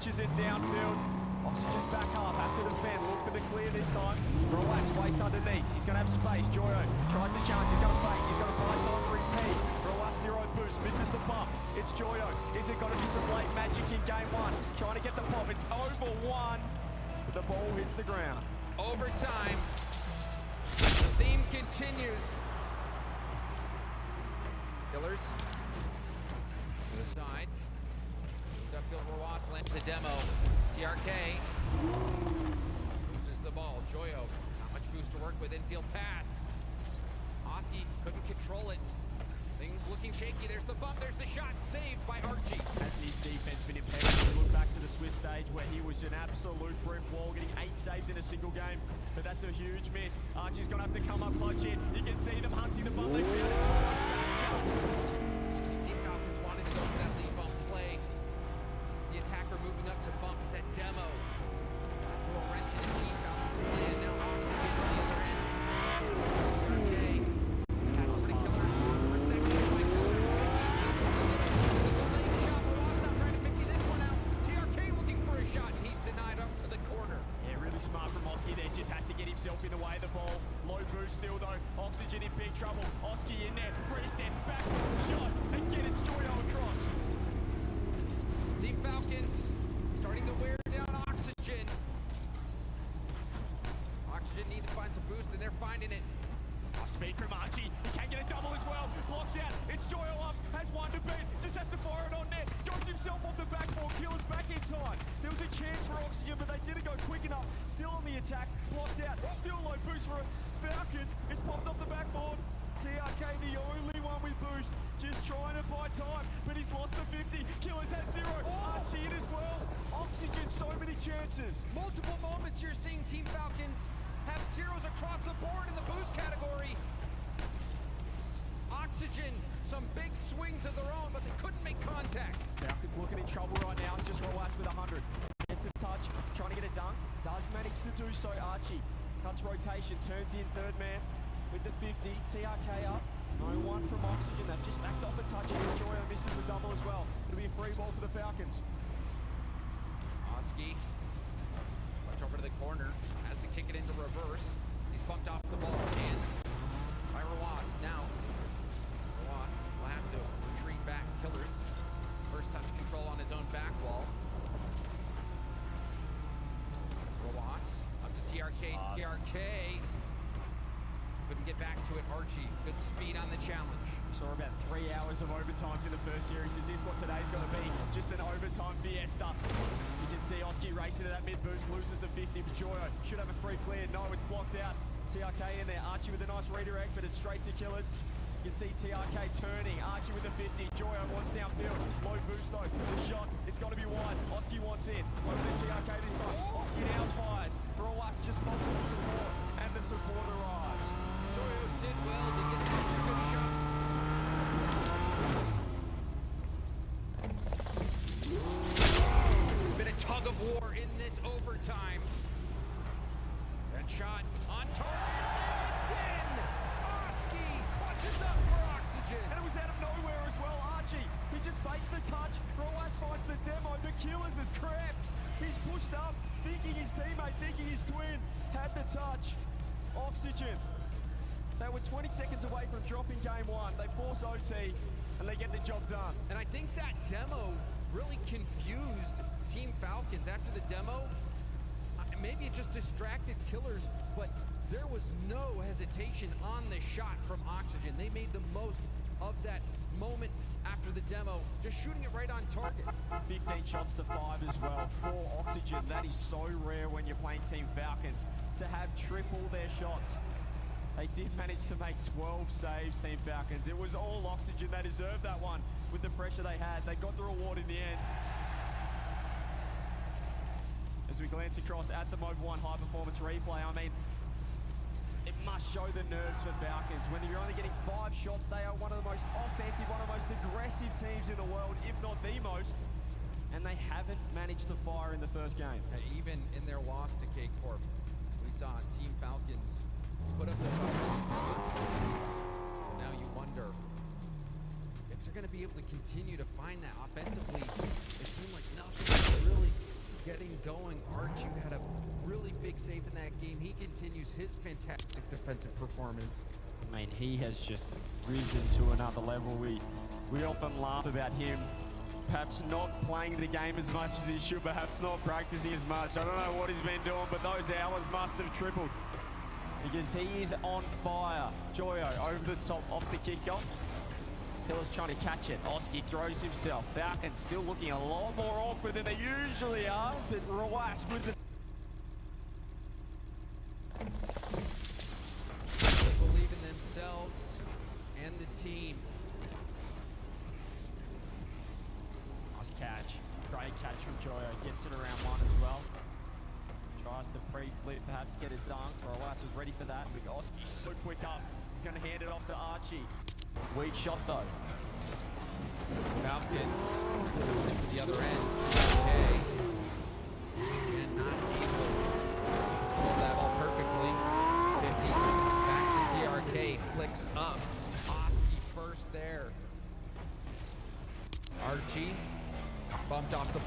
launches it downfield. Oxygen's back up, have to defend, look for the clear this time. Roas waits underneath, he's going to have space. Joyo tries to challenge, he's going to fake, he's going to buy time for his team. Roas zero boost, misses the bump. It's Joyo. Is it going to be some late magic in game one? Trying to get the pop, it's over one. But the ball hits the ground. Overtime. The theme continues. Killers to the side. Moved upfield, Roas lands a demo. TRK loses the ball. Joyo, not much boost to work with. Infield pass. Oski couldn't control it. Things looking shaky. There's the bump. There's the shot. Saved by Archie. Hasn't his defense been impeccable? Look back to the Swiss stage where he was an absolute brick wall, getting 8 saves in a single game. But that's a huge miss. Archie's going to have to come up clutch here. You can see them hunting the bump. They found it. Just. Team Falcons wanted to go for that lead bump play. The attacker moving up to bump at that demo. Throw a wrench in the Team Falcons plan. Now Oxygen on the other end. Okay. Pass over to Killers. Reception by Killers. 50 to the middle. The delayed shot. Ross now trying to 50 this one out. TRK looking for a shot, and he's denied up to the corner. Yeah, really smart from Oski there. Just had to get himself in the way of the ball. Low boost still though. Oxygen in big trouble. Oski in there. Reset. Back. Shot. Again, it's Joyo across. Team Falcons starting to wear down Oxygen. Oxygen need to find some boost, and they're finding it. Speed from Archie. He can get a double as well. Blocked out. It's Joyo up. Has one to beat. Just has to fire it on net. Goes himself off the backboard. Killers back in time. There was a chance for Oxygen, but they didn't go quick enough. Still on the attack. Blocked out. Still low boost for Falcons. It's popped off the backboard. TRK the only one with boost. Just trying to buy time, but he's lost the 50. Killers has 0. Archie in as well. Oxygen, so many chances. Multiple moments you're seeing Team Falcons have zeros across the board in the boost category. Oxygen, some big swings of their own, but they couldn't make contact. Falcons looking in trouble right now. Just Roas with 100. Gets a touch, trying to get a dunk. Does manage to do so. Archie cuts rotation, turns in third man with the 50. TRK up. No one from Oxygen. They've just backed off a touch here. Joyo misses a double as well. It'll be a free ball for the Falcons. Oski, touch over to the corner, has to kick it into reverse. He's bumped off the ball, hands by Roas. Now, Roas will have to retreat back. Killers, first touch control on his own back wall. Roas, up to TRK. TRK couldn't get back to it. Archie, good speed on the challenge. Saw about 3 hours of overtimes in the first series. Is this what today's going to be? Just an overtime fiesta. You can see Oski racing to that mid boost, loses the 50, but Joyo should have a free clear. No, it's blocked out. TRK in there. Archie with a nice redirect, but it's straight to Killers. You can see TRK turning. Archie with the 50. Joyo wants downfield. Low boost though. The shot. It's got to be wide. Oski wants in. Over to TRK this time. Oski now fires. Roas just pops in for support, and the support arrives. Joyo did well to get such a good shot. There's been a tug of war in this overtime. That shot on target. It's in! Oski clutches up for Oxygen. And it was out of nowhere as well. Archie, he just fakes the touch. Roas finds the demo, but Killers is cramped. He's pushed up, thinking his teammate, thinking his twin had the touch. Oxygen. They were 20 seconds away from dropping game one. They force OT, and they get the job done. And I think that demo really confused Team Falcons. After the demo, maybe it just distracted Killers, but there was no hesitation on the shot from Oxygen. They made the most of that moment after the demo, just shooting it right on target. 15 shots to 5 as well for Oxygen. That is so rare when you're playing Team Falcons, to have triple their shots. They did manage to make 12 saves, Team Falcons. It was all Oxygen. They deserved that one with the pressure they had. They got the reward in the end. As we glance across at the Mobile 1 high performance replay, I mean, it must show the nerves for Falcons. When you're only getting 5 shots, they are one of the most offensive, one of the most aggressive teams in the world, if not the most. And they haven't managed to fire in the first game. Even in their loss to K-Corp, we saw Team Falcons put up those offensive numbers. So now you wonder if they're going to be able to continue to find that offensively. It seemed like nothing was really going. Archie had a really big save in that game. He continues his fantastic defensive performance. I mean, he has just risen to another level. We often laugh about him perhaps not playing the game as much as he should, perhaps not practicing as much. I don't know what he's been doing, but those hours must have tripled because he is on fire. Joyo over the top off the kickoff. Hiller's trying to catch it. Oski throws himself. Falcons still looking a lot more awkward than they usually are, but Rawas with the... They believe in themselves and the team. Nice catch. Great catch from Joyo. Gets it around one as well. Tries to pre-flip, perhaps get it done. Rawas was ready for that. But Oski's so quick up. He's going to hand it off to Archie. Weak shot though. Falcons into the other end. Okay. And not able to control that ball perfectly. 50. Back to TRK. Flicks up. Oski first there. Archie bumped off the...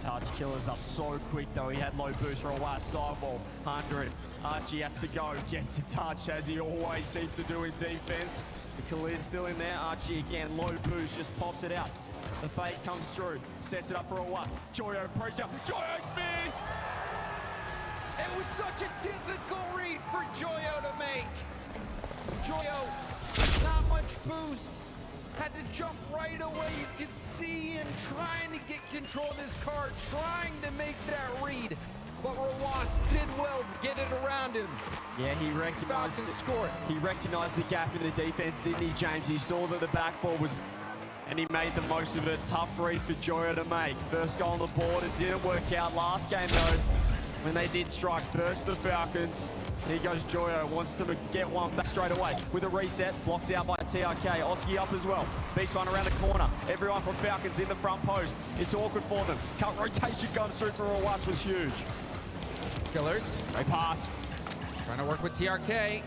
Touch Killer's up so quick though. He had low boost for a while. Sideball. 100. Archie has to go. Gets a touch as he always seems to do in defense. The Khalid's still in there. Archie again. Low boost. Just pops it out. The fake comes through. Sets it up for a was. Joyo pre-jump. Joyo's missed! It was such a difficult read for Joyo to make. Joyo, not much boost. Had to jump right away. You could see him trying to get control of his car, trying to make that read. But Rawas did well to get it around him. Yeah, he recognized He recognized the gap in the defense, didn't he, James? He saw that the back ball was, and he made the most of it. Tough read for Joyo to make. First goal on the board. It didn't work out last game though, when they did strike first the Falcons. Here goes Joyo, wants to get one back straight away with a reset, blocked out by TRK. Oski up as well, beats one around the corner. Everyone from Falcons in the front post. It's awkward for them. Cut rotation comes through for Rawas was huge. Killers, Great pass. trying to work with TRK.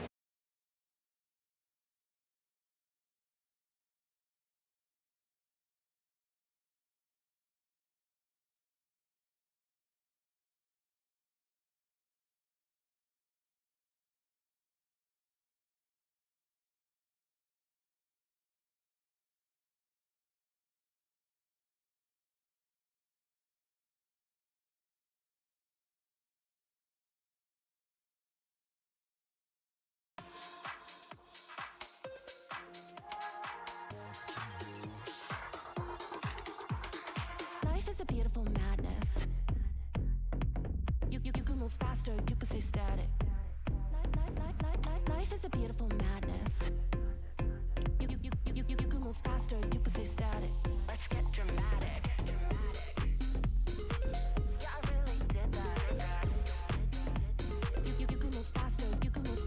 Life is a beautiful madness. You can move faster, you can stay static. Life is a beautiful madness. You can move faster, you can stay static. Let's get dramatic. Yeah, I really did that. You can move faster, you can move.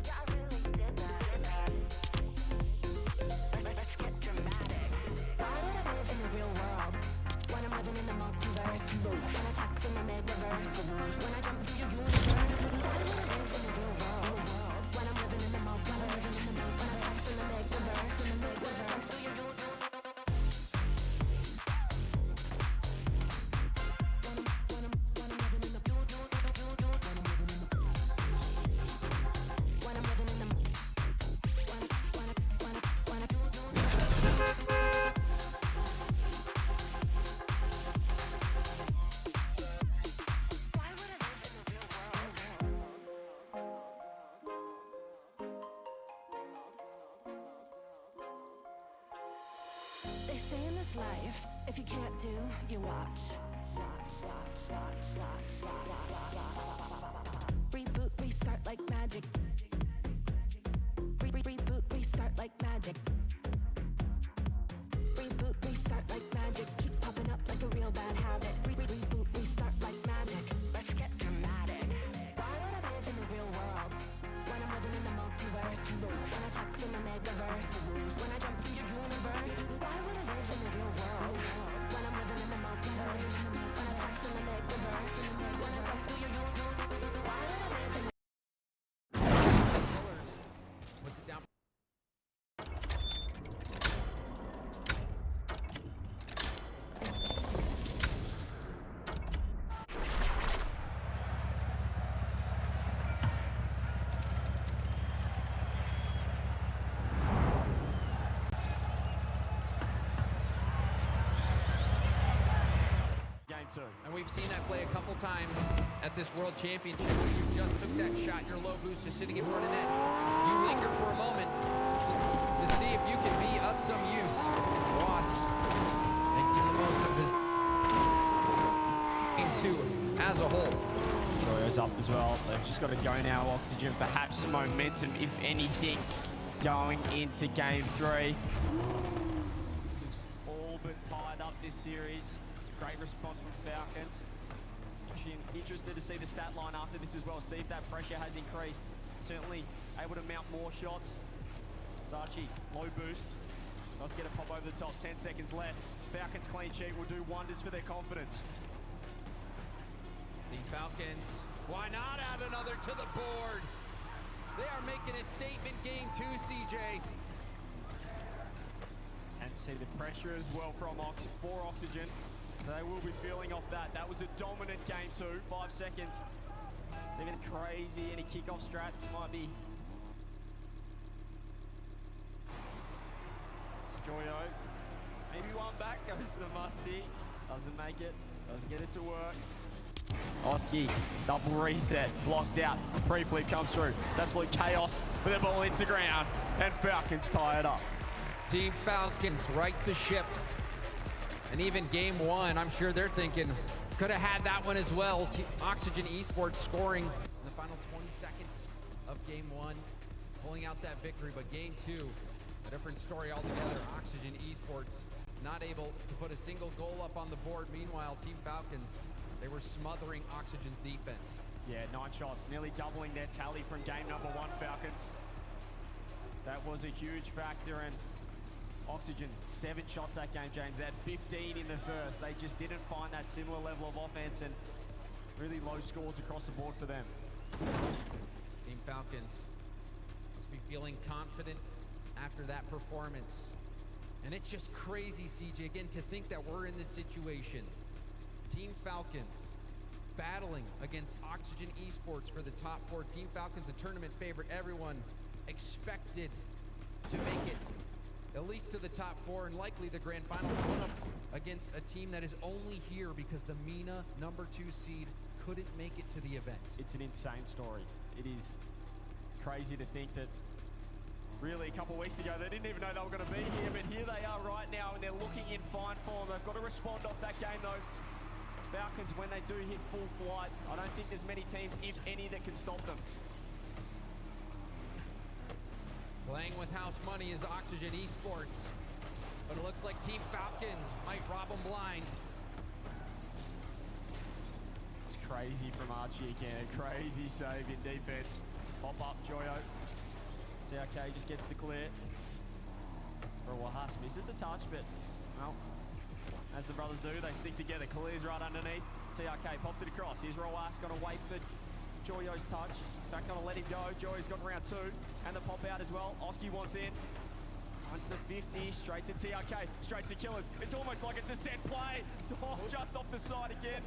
Yeah, I really did that. Let's get dramatic. Why would I live in the real world when I'm living in the multiverse? When I tax in the megaverse, when I jump through your universe. Why would I live in the real world when I'm living in the multiverse? When I tax in the megaverse, through your universe. They say in this life, if you can't do, you watch. Reboot, restart like magic. Reboot, restart like magic. Reboot, restart like magic. Keep popping up like a real bad habit. Reboot, restart like magic. Let's get dramatic. Why would I live in the real world when I'm living in the multiverse? When I tax in the megaverse, when I jump through your universe. Why would I live in the real world when I'm living in the multiverse? When I tax in the megaverse, when I jump through your universe. Why would I live in the Killers puts it down. too. And we've seen that play a couple times at this World Championship where you just took that shot, your low boost just sitting in front of net. You linger for a moment to see if you can be of some use. Ross making the most of his game two as a whole. Joyo's up as well. They've just got to go now, Oxygen. Perhaps some momentum, if anything, going into game three. This is all but tied up this series. It's a great response from Falcons. Interested to see the stat line after this as well. See if that pressure has increased. Certainly able to mount more shots. Archie, low boost. Let's get a pop over the top. 10 seconds left. Falcons clean sheet will do wonders for their confidence. The Falcons, why not add another to the board? They are making a statement game two, CJ. And see the pressure as well from Oxygen. They will be feeling off that. That was a dominant game two. 5 seconds. It's even crazy. Any kickoff strats might be. Joyo. Maybe one back. Goes to the musty. Doesn't make it. Doesn't get it to work. Oski, double reset, blocked out, pre-flip comes through. It's absolute chaos with the ball into the ground, and Falcons tie it up. Team Falcons right the ship. And even game one, I'm sure they're thinking, could have had that one as well. Oxygen Esports scoring in the final 20 seconds of game one, pulling out that victory. But game two, a different story altogether. Oxygen Esports not able to put a single goal up on the board. Meanwhile, Team Falcons, they were smothering Oxygen's defense. Yeah, 9 shots, nearly doubling their tally from game number one, Falcons. That was a huge factor, and Oxygen, 7 shots that game, James. They had 15 in the first. They just didn't find that similar level of offense, and really low scores across the board for them. Team Falcons must be feeling confident after that performance. And it's just crazy, CJ, again, to think that we're in this situation. Team Falcons battling against Oxygen Esports for the top 4. Team Falcons, a tournament favorite. Everyone expected to make it at least to the top 4 and likely the grand finals. Going up against a team that is only here because the MENA number 2 seed couldn't make it to the event. It's an insane story. It is crazy to think that really a couple of weeks ago they didn't even know they were going to be here, but here they are right now, and they're looking in fine form. They've got to respond off that game though. Falcons, when they do hit full flight, I don't think there's many teams, if any, that can stop them. Playing with house money is Oxygen Esports, but it looks like Team Falcons might rob them blind. It's crazy from Archie again. Crazy save in defense. Pop up, Joyo. C.A.B just gets the clear. Rojas misses a touch, but, well, as the brothers do, they stick together. Clears right underneath. C.A.B pops it across. Here's Rojas, going to wait for Joyo's touch. In fact, going to let him go. Joyo's got round 2, and the pop out as well. Oski wants in. Runs the 50, straight to C.A.B, straight to Killers. It's almost like it's a set play. Oh, just off the side again.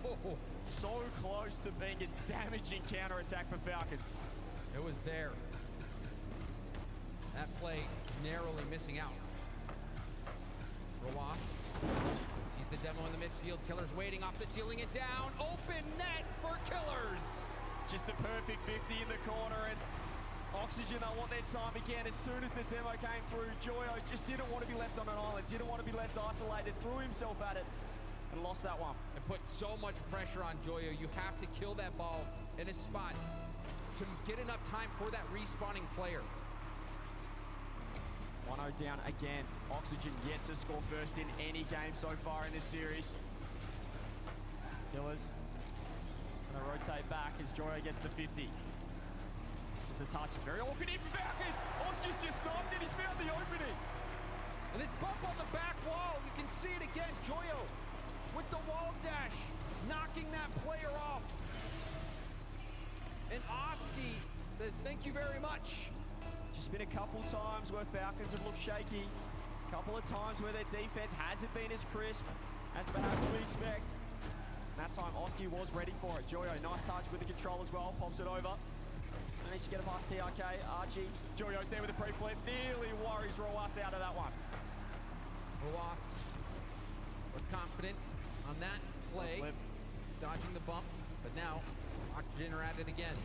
So close to being a damaging counter-attack for Falcons. It was there. That play narrowly missing out. Rojas sees the demo in the midfield. Killers waiting off the ceiling and down. Open net for Killers. Just the perfect 50 in the corner, and Oxygen, they want their time again. As soon as the demo came through, Joyo just didn't want to be left on an island, didn't want to be left isolated, threw himself at it, and lost that one. And put so much pressure on Joyo. You have to kill that ball in a spot to get enough time for that respawning player. 1-0 down again. Oxygen yet to score first in any game so far in this series. Killers gonna rotate back as Joyo gets the 50. This is the touch. It's very awkward here for Falcons. Oski's just sniped it. He's found the opening. And this bump on the back wall, you can see it again. Joyo with the wall dash, knocking that player off. And Oski says, thank you very much. Just been a couple times where Falcons have looked shaky. A couple of times where their defense hasn't been as crisp as perhaps we expect. That time, Oski was ready for it. Joyo, nice touch with the control as well. Pops it over. Managed to get it past TRK. Archie. Joyo's there with the pre-flip. Nearly worries Rojas out of that one. Rojas, we're confident on that play. Flip. dodging the bump, but now Oxygen are at it again.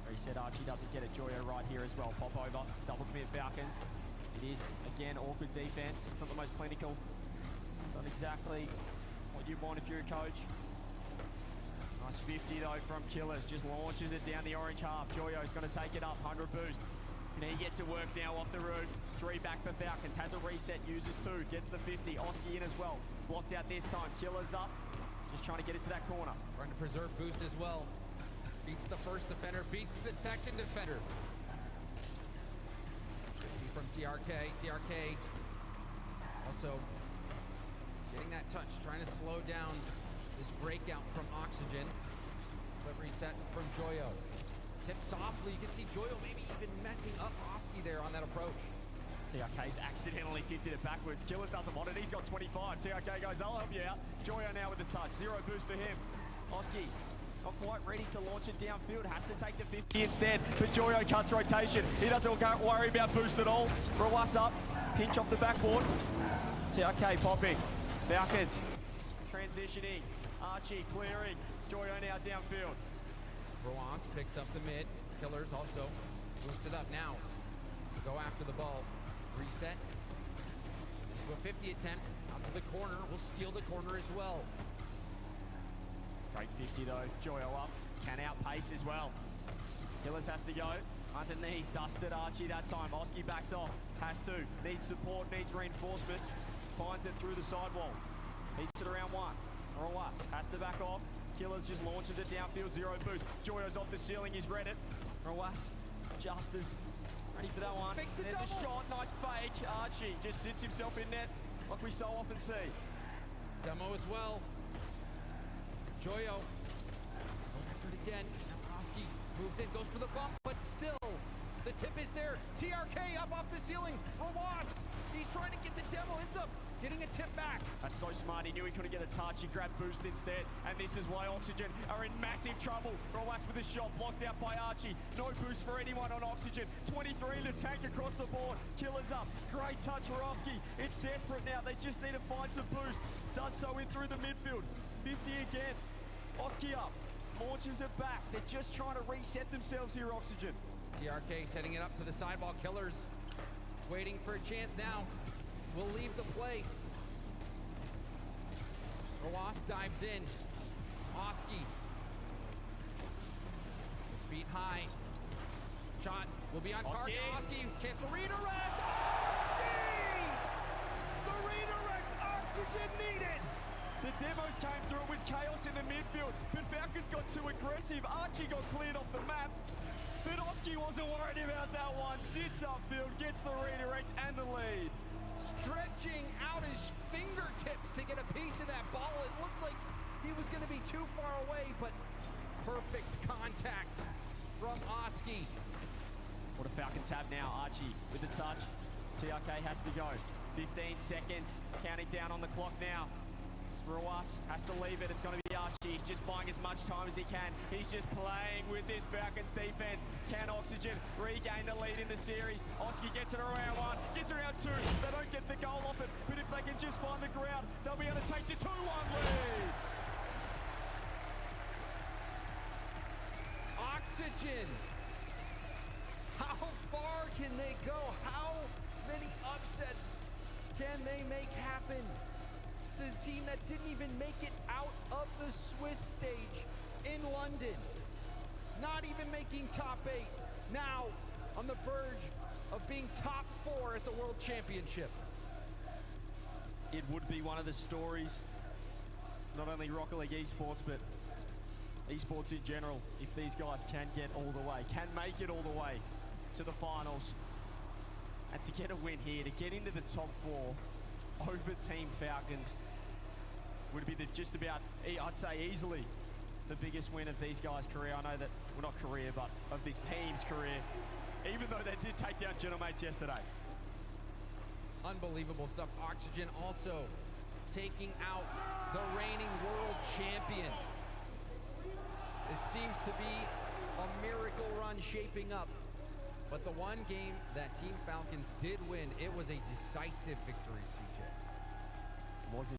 Reset, Archie doesn't get it. Joyo right here as well. Pop over, double commit Falcons. It is, again, awkward defense. It's not the most clinical. Not exactly what you want if you're a coach. Nice 50 though from Killers. Just launches it down the orange half. Joyo's going to take it up. 100 boost. And he gets to work now off the roof. 3 back for Falcons. Has a reset. Uses 2. Gets the 50. Oski in as well. Blocked out this time. Killers up. Just trying to get it to that corner. Trying to preserve boost as well. Beats the first defender. Beats the second defender. 50 from TRK. TRK also getting that touch. Trying to slow down this breakout from Oxygen. Delivery set from Joyo. Tip softly. You can see Joyo maybe even messing up Oski there on that approach. TRK's accidentally 50'd it backwards. Killers doesn't want it. He's got 25. TRK goes, I'll help you out. Joyo now with the touch. 0 boost for him. Oski not quite ready to launch it downfield. Has to take the 50 instead. But Joyo cuts rotation. He doesn't worry about boost at all. Rawas up. Pinch off the backboard. TRK popping. Falcons transitioning. Archie clearing. Joyo now downfield. Rawas picks up the mid. Killers also boosted up now. Go after the ball. Reset. Into a 50 attempt. Out to the corner. Will steal the corner as well. Great 50 though. Joyo up. Can outpace as well. Killers has to go. Underneath. Dusted Archie that time. Oski backs off. Has to. Needs support. Needs reinforcements. Finds it through the sidewall. Beats it around 1. Rawas has to back off. Killers just launches it downfield. 0 boost. Joyo's off the ceiling. He's read it. Rawas just as ready for that one. Makes the There's double. a shot. Nice fake. Archie just sits himself in net like we so often see. Demo as well. Joyo going after it again. Now Oski moves in, goes for the bump, but still the tip is there. TRK up off the ceiling. Rawas, he's trying to get the demo. Ends up getting a tip back. That's so smart. He knew he couldn't get a touch. He grabbed boost instead. And this is why Oxygen are in massive trouble. Rawas with a shot blocked out by Archie. No boost for anyone on Oxygen. 23 to tank across the board. Killers up. Great touch for Oski. It's desperate now. They just need to find some boost. Does so in through the midfield. 50 again. Oski up. Launches it back. They're just trying to reset themselves here, Oxygen. TRK setting it up to the sideball. Killers waiting for a chance now. Will leave the play. Rawas dives in. Oski. 6 feet high. Shot will be on target. Oski, chance to redirect. Oski! The redirect Oxygen needed. The demos came through. It was chaos in the midfield. But Falcons got too aggressive. Archie got cleared off the map. But Oski wasn't worried about that one. Sits upfield, gets the redirect and the lead. Stretching out his fingertips to get a piece of that ball. It looked like he was going to be too far away, but perfect contact from Oski. What do Falcons have now? Archie with the touch. TRK has to go. 15 seconds. Counting down on the clock now. Rawas has to leave it. It's going to be Archie. He's just buying as much time as he can. He's just playing with this Falcons defense. Can Oxygen regain the lead in the series? Oski gets it around 1, gets around 2. They don't get the goal off it, but if they can just find the ground, they'll be able to take the 2-1 lead. Oxygen. How far can they go? How many upsets can they make happen? This is a team that didn't even make it out of the Swiss stage in London. Not even making top 8. Now on the verge of being top 4 at the World Championship. It would be one of the stories, not only Rocket League esports, but esports in general, if these guys can get all the way, can make it all the way to the finals. And to get a win here, to get into the top 4, over Team Falcons would be just about, I'd say easily, the biggest win of these guys' career. I know that, well, not career, but of this team's career, even though they did take down Genomates yesterday. Unbelievable stuff. Oxygen also taking out the reigning world champion. This seems to be a miracle run shaping up. But the one game that Team Falcons did win, it was a decisive victory, CJ. Wasn't